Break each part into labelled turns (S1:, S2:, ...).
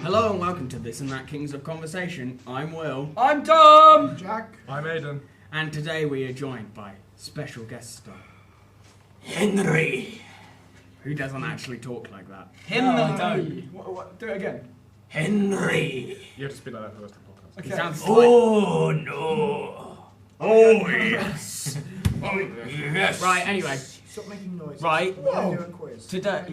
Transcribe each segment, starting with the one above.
S1: Hello and welcome to This and That Kings of Conversation. I'm Will.
S2: I'm Tom!
S3: I'm Jack.
S4: I'm Aidan.
S1: And today we are joined by special guest star
S2: Henry!
S1: who doesn't actually talk like that.
S2: Henry! What? Do it again.
S5: Henry!
S4: You have to speak like that for the rest of the podcast.
S2: Okay.
S1: He sounds
S5: Oh no! Oh yes! Oh yes!
S1: Right, anyway,
S3: Stop making noises.
S1: Right.
S3: We're going to do a quiz.
S1: today,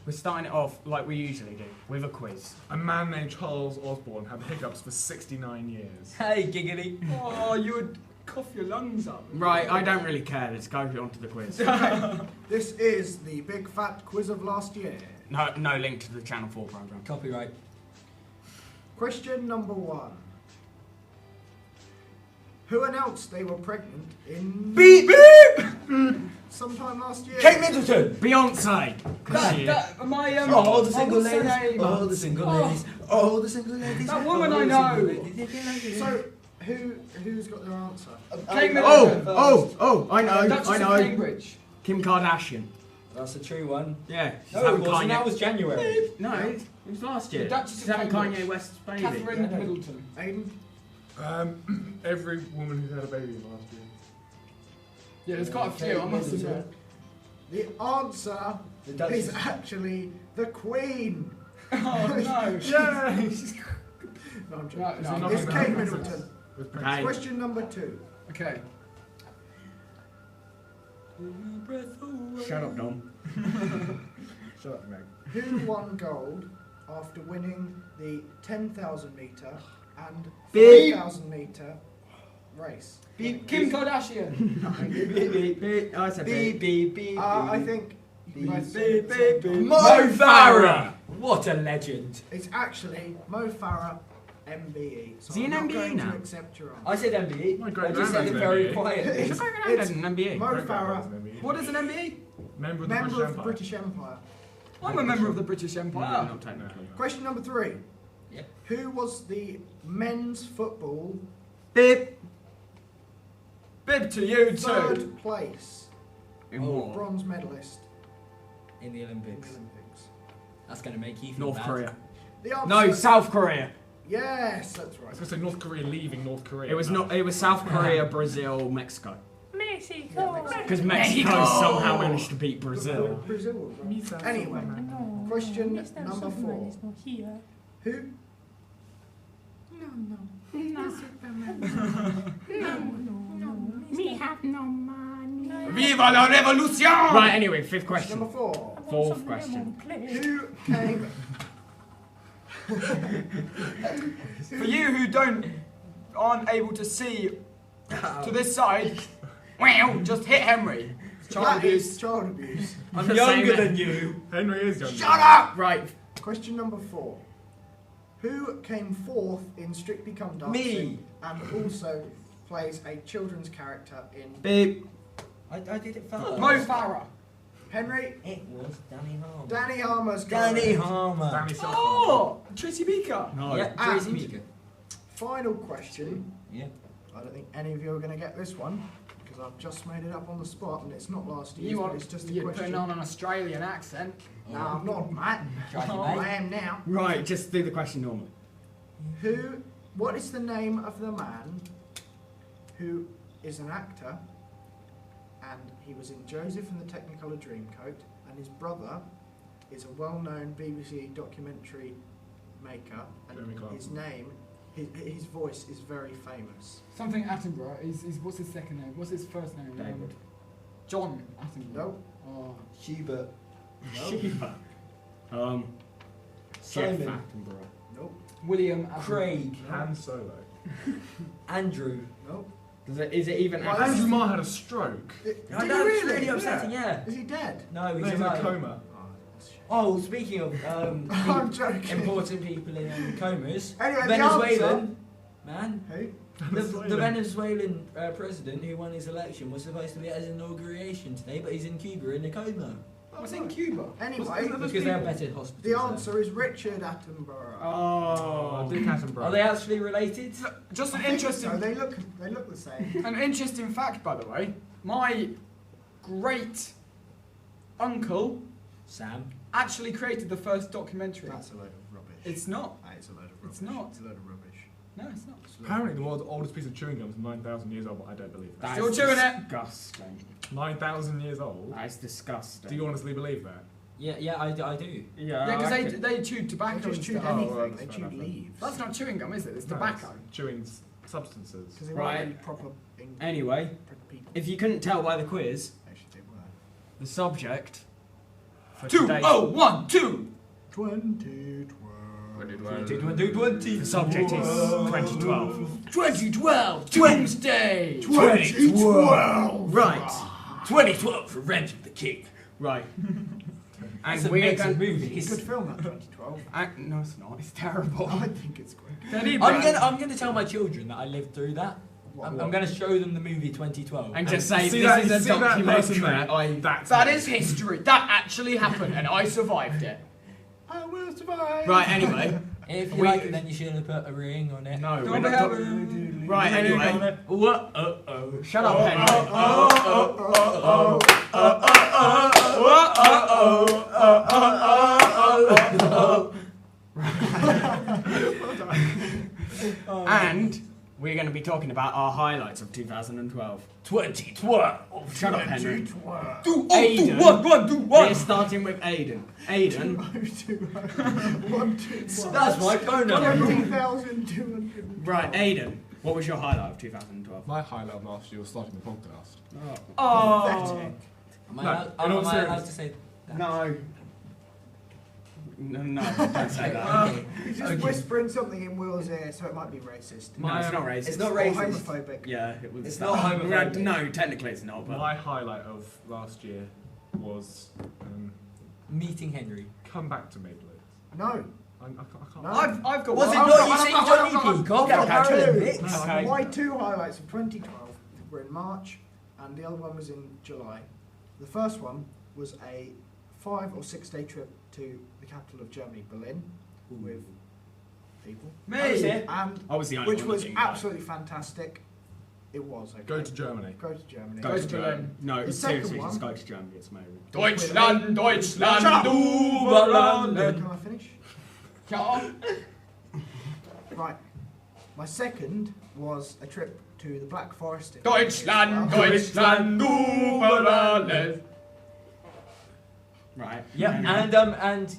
S1: we're starting it off like we usually do, with a quiz.
S4: A man named Charles Osborne had hiccups for 69 years.
S5: Hey, giggly!
S2: Oh, you would cough your lungs up.
S1: Right, I don't really care, let's go on to the quiz.
S3: This is the big fat quiz of last year.
S1: No link to the Channel 4 programme.
S5: Copyright.
S3: Question number 1. Who announced they were pregnant in
S5: Beep beep!
S3: sometime last year?
S5: Kate Middleton!
S1: Beyonce! 'Cause she-
S5: All the single
S2: what's her
S5: ladies.
S2: name?
S5: All the single
S2: Oh.
S5: ladies. All the single ladies.
S2: That woman
S5: all
S2: I
S5: the
S2: know.
S5: single ladies.
S3: So, who's got their answer?
S2: Kate Middleton.
S1: I know,
S2: Duchess
S1: I
S2: of
S1: know.
S2: Cambridge.
S1: Kim Kardashian.
S5: That's a true one.
S1: Yeah. she's
S5: No, it
S1: having
S5: wasn't.
S1: Kanye-
S5: That was January.
S1: No, it was last year.
S2: The Duchess
S1: She's
S2: of
S1: having
S2: Cambridge.
S1: Kanye West's baby.
S2: Catherine
S5: Yeah.
S2: Middleton.
S3: Aiden?
S4: Every woman who had a baby last year.
S2: Yeah, there's quite a few, I must admit.
S3: The answer
S5: The Duchess.
S3: is actually the Queen.
S2: Oh, no.
S3: Yay! No, I'm joking.
S2: No,
S4: Is it
S2: no.
S4: not
S3: It's
S4: even
S3: Kate
S4: a
S3: Middleton.
S4: princess? With Prince.
S1: Okay.
S3: Question number 2.
S2: Okay.
S1: Shut up, Dom.
S4: Shut up, Meg.
S3: Who won gold after winning the 10,000 metre and
S1: Beep.
S3: 5,000 metre race?
S2: Kim Kardashian.
S5: Beep beep
S1: Beep. I said
S5: beep beep beep.
S3: I think
S5: beep
S3: both
S5: beep
S3: said it.
S5: beep beep.
S1: Mo Farah!
S5: What a legend!
S3: It's actually Mo Farah MBE. So
S1: Is he
S3: I'm
S1: an
S3: not
S1: MBE
S3: going
S1: now?
S3: to accept your
S5: I
S3: answer.
S5: said MBE.
S4: My
S5: I
S4: great
S5: just said it
S4: grandmother's
S5: very
S4: MBE.
S5: quietly.
S1: It's
S3: It's
S1: an NBA.
S3: Mo
S4: Great grandmother's
S3: Farah,
S4: MBE.
S2: What is an MBE?
S4: Member of the
S3: member
S4: British
S3: of the
S4: Empire.
S3: British Empire.
S2: I'm a member of the British
S1: No,
S2: Empire.
S1: not technically.
S3: Question number 3.
S5: Yeah.
S3: Who was the men's football
S1: Beep.
S2: Bib to you too.
S3: third place
S1: In
S5: Oh.
S1: what?
S3: bronze medalist
S5: In the
S3: in the
S5: Olympics.
S3: Olympics?
S5: That's going to make you feel
S1: North
S5: bad.
S1: Korea.
S3: The answer,
S1: No, South Korea.
S3: Yes, that's
S4: I was
S3: right.
S4: going to say North Korea leaving North Korea.
S1: It was not. It was South Korea, Brazil, Mexico.
S3: Mexico.
S1: Because Mexico somehow managed to beat Brazil.
S3: Brazil was right. Anyway, question number 4. Who?
S1: Viva la revolution! Right. Anyway, fifth
S3: Question
S1: question.
S3: number 4.
S1: Fourth question.
S3: Who came?
S2: For you who aren't able to see to this side, wow, just hit Henry. Child
S3: That
S2: abuse.
S3: is child abuse.
S5: I'm
S1: The
S5: younger
S1: same-
S5: than you.
S4: Henry is younger.
S3: Shut up!
S1: Right.
S3: Question number 4. Who came 4th in Strictly Come Dancing?
S5: Me.
S3: And also plays a children's character in
S1: Beep.
S5: I did it first.
S2: Mo Farah.
S3: Henry.
S5: It was Danny Harmer.
S3: Danny Harmer's
S5: Danny
S3: correct.
S5: Harmer.
S4: Danny Silver.
S2: Oh, Tracy Beaker.
S1: No.
S5: Yeah, Tracy
S3: And-
S5: Beaker.
S3: Final question.
S5: Yeah.
S3: I don't think any of you are going to get this one because I've just made it up on the spot and it's not last year's,
S2: You
S3: but
S2: are
S3: it's just a
S2: you're
S3: question.
S2: putting on an Australian accent.
S3: No, I'm not, Matt.
S5: Try to
S3: I
S5: mate.
S3: am now.
S1: Right. Just do the question normally.
S3: What is the name of the man who is an actor and he was in Joseph and the Technicolor Dreamcoat and his brother is a well-known BBC documentary maker and
S4: Jeremy Clarkson.
S3: his name, his voice is very famous.
S2: Something Attenborough. What's his second name? What's his first name?
S1: David.
S2: John Attenborough.
S3: Nope.
S2: Oh.
S5: Schubert.
S1: Shiva. Jeff
S5: Simon.
S1: Attenborough.
S3: Nope.
S2: William Attenborough.
S5: Craig.
S4: Han Solo.
S5: Andrew.
S3: Nope.
S1: Is it even?
S3: Well,
S1: actors?
S4: Andrew Marr had a stroke.
S3: Did
S5: I
S3: he
S5: know, it's
S3: really?
S5: really upsetting, yeah.
S3: Is he dead?
S5: No,
S4: No,
S5: he's
S4: he's in a
S5: alive.
S4: coma.
S3: Oh, that's shit.
S5: Oh, speaking of
S3: I'm joking.
S5: important people in comas,
S3: Anyway, the
S5: Venezuelan man,
S3: Who?
S5: the Venezuelan president who won his election was supposed to be at his inauguration today, but he's in Cuba in a coma
S2: What's in Cuba?
S3: Anyway,
S5: because they have better hospitals.
S3: the answer is Richard Attenborough.
S1: Oh.
S4: Dick Attenborough.
S5: Are they actually related?
S2: Just an
S3: I think
S2: interesting,
S3: so, they look the same.
S2: an interesting fact, by the way. My great uncle
S5: Sam.
S2: actually created the first documentary.
S3: That's a load of rubbish.
S2: It's not.
S3: That is a load of rubbish.
S2: It's not.
S3: It's a load of rubbish.
S2: No, it's not.
S4: Apparently, the world's oldest piece of chewing gum is 9,000 years old, but I don't believe that.
S2: Still chewing it.
S1: Disgusting.
S4: 9,000 years old?
S1: That is disgusting.
S4: Do you honestly believe that?
S5: Yeah, I do.
S1: Yeah,
S2: Yeah, because
S1: I reckon-
S2: they chewed tobacco
S3: They
S2: and
S3: just chewed
S2: stuff.
S3: anything.
S4: well,
S3: They
S4: that's
S3: chewed
S4: fair enough.
S3: leaves.
S2: That's not chewing gum, is it? It's
S4: No,
S2: tobacco.
S4: it's chewing substances.
S3: Because they
S1: Right.
S3: weren't really proper
S1: Anyway,
S3: people.
S1: if you couldn't tell by the quiz,
S3: Actually, they were.
S1: the subject for
S2: 2,
S1: today's
S2: 0, 1, 2.
S3: 2012.
S1: the subject is 2012.
S2: 2012, Doomsday.
S3: 2012.
S1: Right,
S5: 2012, Revenge of the King.
S1: right.
S5: That's
S1: And
S5: a
S1: we're
S5: mix of
S1: going.
S3: It's a
S5: movies.
S3: good film, that 2012.
S2: No, it's not. It's terrible.
S3: I think it's great.
S2: Teddy
S5: I'm
S2: Bear.
S5: gonna tell my children that I lived through that.
S3: What,
S5: I'm
S3: what?
S5: gonna show them the movie 2012.
S1: And just say
S4: See
S1: this
S4: that-
S1: is a
S4: see that person
S1: documentary.
S4: there? That's
S2: That
S4: me.
S2: is history. That actually happened, and I survived it.
S3: I will survive.
S2: Right. Anyway.
S5: If you like it, then you should have put a ring on it.
S1: No,
S2: Don't
S1: we're not
S2: have
S1: talking-
S2: a-
S1: Right, anyway. What? Shut up, Henry. And we're going to be talking about our highlights of 2012.
S5: 2012.
S1: Shut up, Henry.
S3: 2012.
S2: Do
S1: Aiden.
S2: one, do
S1: We're starting with Aiden. Aiden,
S3: 1,
S5: That's my phone number.
S3: 20,200.
S1: right, Aiden, what was your highlight of 2012?
S4: My highlight of last year was starting the podcast.
S2: Oh.
S5: Am I
S4: No,
S5: allowed,
S4: in all
S5: am I allowed to
S4: seriousness.
S5: say that?
S1: No. No, don't say that.
S5: Okay.
S3: He's just
S5: Okay.
S3: whispering something in Will's ear, so it might be racist.
S1: No, it's not racist.
S5: It's not
S3: Or
S5: racist.
S3: homophobic.
S1: Yeah, it was.
S5: It's not homophobic.
S1: No, technically it's not, but.
S4: My highlight of last year was
S5: Meeting Henry.
S4: Come Back to Me, please.
S3: No.
S4: I can't.
S3: No.
S2: I've got
S5: Was it
S2: one.
S5: not? You see Johnny Peacock
S2: Yeah,
S5: at
S2: okay.
S5: Olympics?
S1: Okay.
S3: My two highlights of 2012 were in March, and the other one was in July. The first one was a 5 or 6 day trip to the capital of Germany, Berlin, with people.
S5: I was here.
S3: And
S1: I was the only
S3: which
S1: one
S3: was
S1: that didn't go.
S3: absolutely fantastic. It was. Okay.
S4: Go to Germany.
S3: Go to Germany.
S2: Go to Berlin.
S1: No,
S3: The
S1: seriously,
S3: second
S1: just
S3: one-
S1: go to Germany. It's amazing.
S2: Deutschland, Deutschland,
S3: Shut up.
S2: Uberland.
S3: Can I finish?
S2: Ja.
S3: Right. My second was a trip to the Black Forest. in
S2: Deutschland,
S3: Israel.
S2: Deutschland, Uberland.
S1: Right.
S5: Yeah, and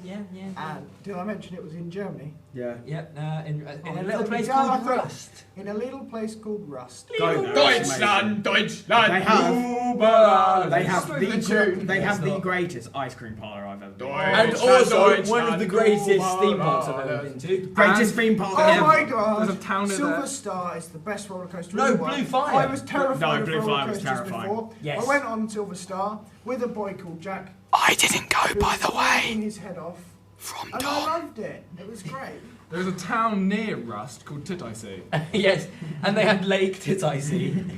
S5: yeah.
S3: And did I mention it was in Germany?
S1: Yeah.
S5: Yeah, in
S3: Oh,
S5: a little place
S3: yeah, I
S5: called
S3: thought-
S5: Rust.
S3: In a little place called Rust.
S1: Go there.
S2: Deutschland, Deutschland,
S1: They have-
S2: Uberland.
S1: They have
S2: Stop
S1: the
S2: the tune.
S1: they have
S5: It's
S1: the
S5: not.
S1: greatest ice cream parlor I've ever been. to.
S5: And
S2: Deutschland,
S5: also
S2: Deutschland,
S5: one of the greatest theme parks I've
S2: Uberland.
S5: ever been to.
S1: Greatest theme park
S3: Oh
S1: ever.
S3: my god!
S4: There's a town in
S3: Silver
S4: there.
S3: Star is the best roller coaster
S5: No,
S3: in the world.
S5: Blue Fire.
S3: I was terrified
S1: No,
S3: of
S1: Blue
S3: roller
S1: Fire was
S3: coasters
S1: terrifying.
S3: before.
S5: Yes.
S3: I went on Silver Star with a boy called Jack.
S2: I didn't go,
S3: who was flying his head off,
S2: from
S3: and I loved it. It was great.
S4: There's a town near Rust called Titaisi.
S5: Yes, and they had Lake Titaisi.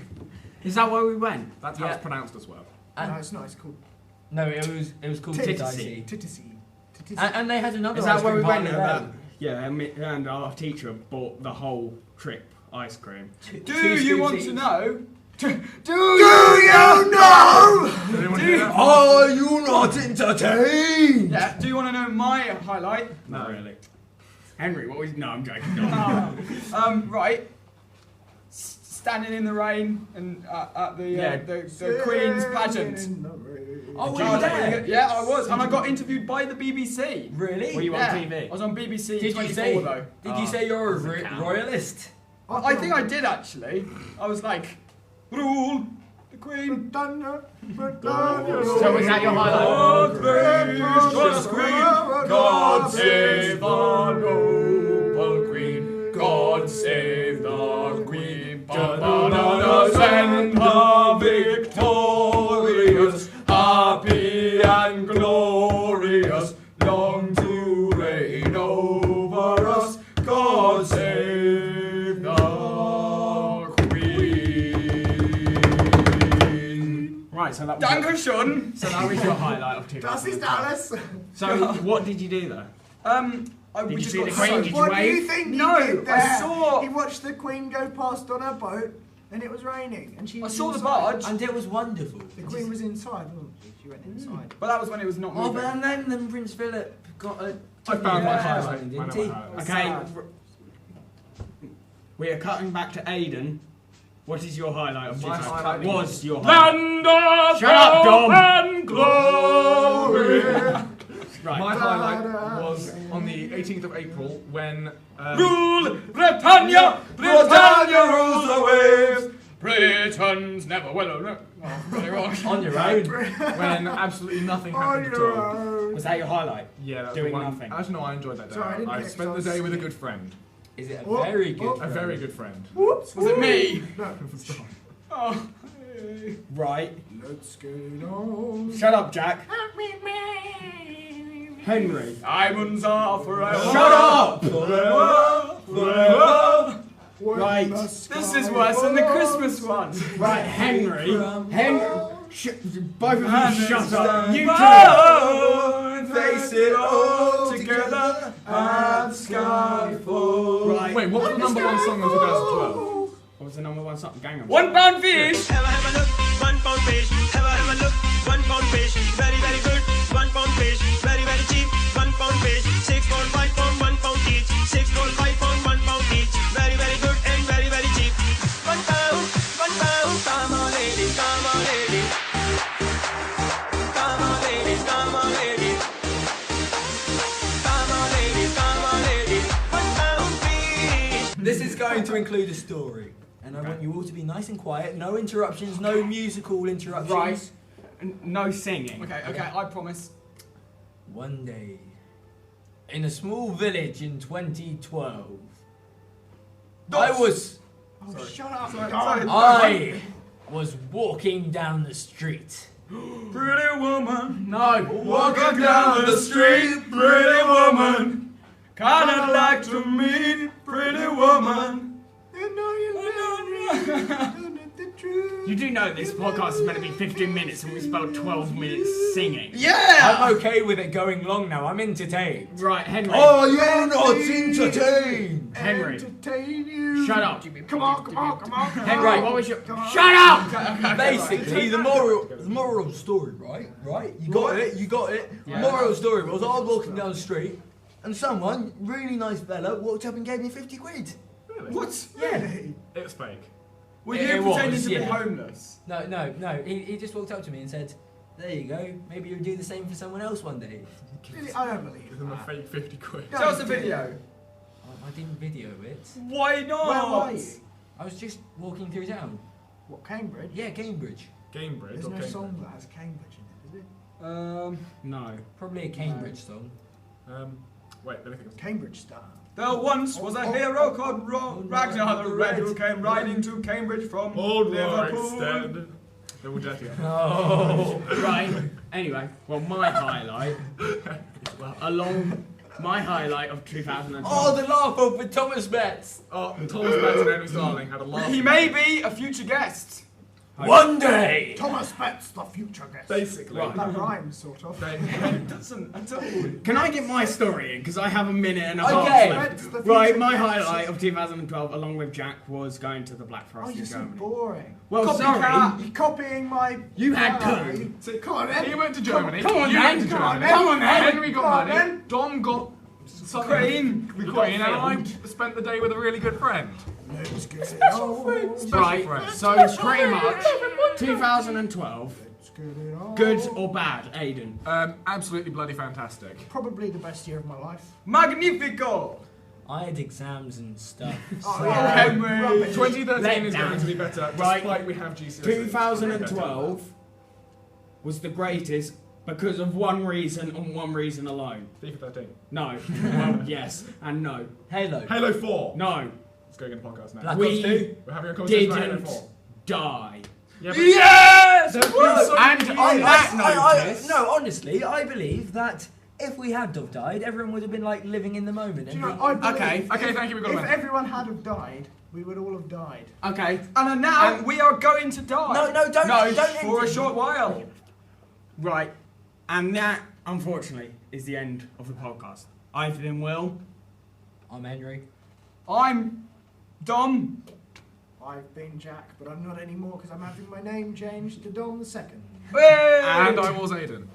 S1: Is that where we went?
S4: That's how
S5: Yeah.
S4: it's pronounced as well.
S3: No, it's not. It's called
S5: No, it was called
S1: Titaisi.
S5: Titaisi.
S3: Titisi.
S5: And they had another
S1: Is that
S5: ice
S1: where we
S5: cream
S1: went?
S5: parlour there.
S1: Yeah, and our teacher bought the whole trip ice cream.
S2: Do you want to know? Do you
S3: know?
S4: Anyone hear that?
S5: Are you not entertained?
S2: Yeah. Do you want to know my highlight?
S1: Not really. Henry, what was? No, I'm joking. No.
S2: Right. Standing in the rain and at the
S1: Yeah.
S2: the Queen's pageant.
S5: Oh, were
S2: I
S5: you
S2: was-
S5: there?
S2: Yeah, I was, and I got interviewed by the BBC.
S5: Really?
S1: Were you
S2: Yeah,
S1: on TV?
S2: I was on BBC
S5: Did you
S2: 24
S5: say?
S2: though.
S5: Did you say you're a
S1: doesn't count.
S5: royalist?
S2: I think I did actually. I was like, rule the Queen.
S1: So was that your highlight?
S2: Gracious Queen, God save the noble Queen. God save the Queen. Bananas and the victorious, happy and glorious, long to reign over us. God save the Queen.
S1: Right, so that was.
S2: Dankeschön.
S1: So that was your highlight of
S3: Das ist
S1: 2012.
S3: alles.
S1: So what did you do there?
S2: Did
S1: you
S2: we just
S1: see
S2: got
S1: the
S2: so-
S1: Queen? Did you
S3: What do you
S1: wave?
S3: think
S2: No,
S3: he did there?
S2: I saw-
S3: He watched the Queen go past on her boat, and it was raining, and she.
S2: I
S3: Was
S2: saw the
S3: inside.
S2: barge,
S5: And it was wonderful.
S3: The Queen was inside, wasn't she? She went inside.
S2: but that was when it was not
S5: Oh,
S2: moving.
S5: but and then Prince Philip got a.
S4: I found my
S5: Yeah.
S4: highlight.
S5: Didn't
S4: I know
S5: he?
S4: my highlight.
S1: Okay.
S2: Sad.
S1: We are cutting back to Aiden. What is your highlight of
S4: My
S1: 2000?
S4: highlight
S1: Was your highlight?
S4: Land of
S1: Shut up, Dom.
S4: and glory.
S1: Right.
S4: My highlight was on the 18th of April when
S2: Rule Britannia, Britannia rules the waves. Britons never will. No, really wrong.
S5: On your own.
S4: when absolutely nothing
S3: On
S4: happened at
S3: your
S4: all.
S3: own.
S1: Was that your highlight?
S4: Yeah, that's
S1: Doing
S4: the one.
S1: nothing.
S4: Actually, no, I enjoyed that day.
S3: Sorry, I didn't
S4: I
S3: get
S4: spent the
S3: excited.
S4: day with a good friend.
S5: Is it a
S3: Oh,
S5: very good
S3: oh.
S4: A
S5: friend?
S4: very good friend.
S3: Whoops.
S2: Was it me?
S3: No.
S2: Oh.
S1: Right.
S3: Let's get it on.
S1: Shut up, Jack. Henry.
S2: Diamonds are forever.
S1: Shut up!
S2: Forever.
S3: When
S1: Right.
S3: the
S2: This
S3: sky
S2: is worse than the
S3: falls.
S2: Christmas one.
S1: Right, Henry. Henry. Both of you shut up. You two.
S2: Face it all together and sky falls.
S1: Right.
S4: Wait, what was the number one song of 2012?
S1: What was the number one song? Gang of
S2: £1 fish.
S6: Have a look, £1 fish. Have a look, £1 fish. Very, very good. £1 fish. Very, very cheap. £1 fish. 6 pound, 5 pound, £1 each. 6 pound, 5 pound, £1 each. Very, very good and very, very cheap. £1, £1. Come on, ladies, come on, ladies. Come on, ladies, come on, ladies. Come on, ladies, come on, ladies. £1 fish.
S5: This is going to include a story. And I want you all to be nice and quiet. No interruptions, no musical interruptions.
S1: Right. No singing.
S2: Okay, I promise.
S5: One day, in a small village in 2012, I was
S3: Oh, shut up.
S2: Sorry.
S5: I was walking down the street.
S2: Pretty woman.
S1: No.
S2: Walking down the street, pretty woman. Kinda like to meet pretty woman.
S3: You know you love me. The truth.
S1: You do know this podcast is meant to be 15 minutes and we spent 12 minutes singing.
S5: I'm okay with it going long now. I'm entertained.
S1: Right, Henry.
S5: Are you not entertained?
S1: Henry.
S3: Entertain you.
S1: Shut up.
S3: Come on.
S1: Henry, what was your...
S3: Come on.
S1: Shut up!
S5: Basically, the moral of the story, right? You got it.
S1: Yeah.
S5: The moral of the story was I was walking down the street, and someone, really nice fella, walked up and gave me 50 quid.
S4: Really?
S2: What?
S5: Yeah.
S4: It's fake.
S2: Were
S5: It
S2: you
S5: was,
S2: pretending to be
S5: yeah.
S2: homeless?
S5: No. He just walked up to me and said, "There you go. Maybe you'll do the same for someone else one day."
S3: Really, I don't believe
S4: Give them a
S3: that.
S4: fake 50 quid.
S3: No.
S2: Show us a video.
S5: I didn't video it.
S2: Why not?
S3: Where were you?
S5: I was just walking through town.
S3: What, Cambridge?
S5: Yeah, Cambridge.
S4: Cambridge
S3: There's
S4: or
S3: no
S4: Cambridge?
S3: song that has Cambridge in it, is it?
S1: No.
S5: Probably a Cambridge song.
S4: Wait, let me think.
S3: Cambridge Star.
S2: There once was a hero called Ragnar the Red who came riding to Cambridge from
S4: Old War
S2: Liverpool.
S4: extended. Double jetty.
S5: Oh.
S1: Right. Anyway, well, my highlight of 2012.
S5: Oh, the laugh off with Thomas Betts.
S4: Oh, Thomas Betts and Henry Starling had a laugh.
S2: He may be a future guest.
S5: One day.
S3: Thomas Betts, the future guest.
S4: Basically.
S1: Right.
S3: That rhymes, sort of.
S2: It doesn't at all.
S1: Can I get my story in? Because I have a minute and a
S5: Okay.
S1: half left.
S3: Betts, the
S1: Right,
S3: future
S1: my
S3: guest.
S1: highlight of 2012, along with Jack, was going to the Black
S3: Oh,
S1: Forest
S3: you're
S1: in
S3: so
S1: Germany.
S3: boring.
S1: Well,
S2: Copycat.
S1: sorry.
S3: You're copying my...
S1: You had
S3: highlight.
S1: two.
S4: So,
S3: Come on, then.
S4: he went to Germany.
S1: Come on,
S4: you
S1: then.
S4: went to
S3: Come on,
S4: Germany.
S3: then.
S1: Come on, then.
S4: Henry got
S3: Come on,
S4: money.
S3: then.
S4: Dom got something.
S2: Queen.
S4: The
S1: We got
S4: Queen, and I
S1: filmed.
S4: spent the day with a really good friend.
S3: Let's get it on.
S4: Special
S1: Right,
S4: friend.
S1: so pretty much 2012,
S3: Let's get it on.
S1: good or bad, Aiden?
S4: Absolutely bloody fantastic.
S3: Probably the best year of my life.
S2: Magnifico.
S5: I had exams and stuff.
S3: Oh,
S5: so-
S3: yeah.
S2: Henry.
S3: Rubbish.
S4: 2013
S1: Let
S4: is
S1: down.
S4: going to be better,
S1: Right.
S4: despite we have GCSEs.
S1: 2012 was the greatest because of one reason and one reason alone.
S4: FIFA 13.
S1: No. Well, yes and no.
S5: Halo.
S4: Halo 4.
S1: No.
S4: Let's go get the podcast now.
S5: Black
S1: We
S5: Ops 2.
S4: We're having a conversation about Halo
S1: didn't
S4: 4.
S1: die.
S4: Yeah,
S2: Yes!
S4: There's been so
S1: And
S4: many
S1: on
S4: years.
S1: that notice,
S5: No, honestly, I believe that if we had have died, everyone would have been like living in the moment.
S3: Do
S5: And
S3: you know,
S5: we-
S3: I believe
S1: Okay.
S4: Okay, thank you, we've got a
S3: if
S4: winner.
S3: everyone had have died, we would all have died.
S1: okay,
S2: And now
S1: And-
S2: we are going to die.
S5: No, don't
S2: For a
S5: end
S2: short while.
S1: right, and that unfortunately is the end of the podcast. I've been Will.
S5: I'm Henry.
S2: I'm Dom.
S3: I've been Jack, but I'm not anymore because I'm having my name changed to Dom the Second.
S2: Hey!
S4: And I was Aiden.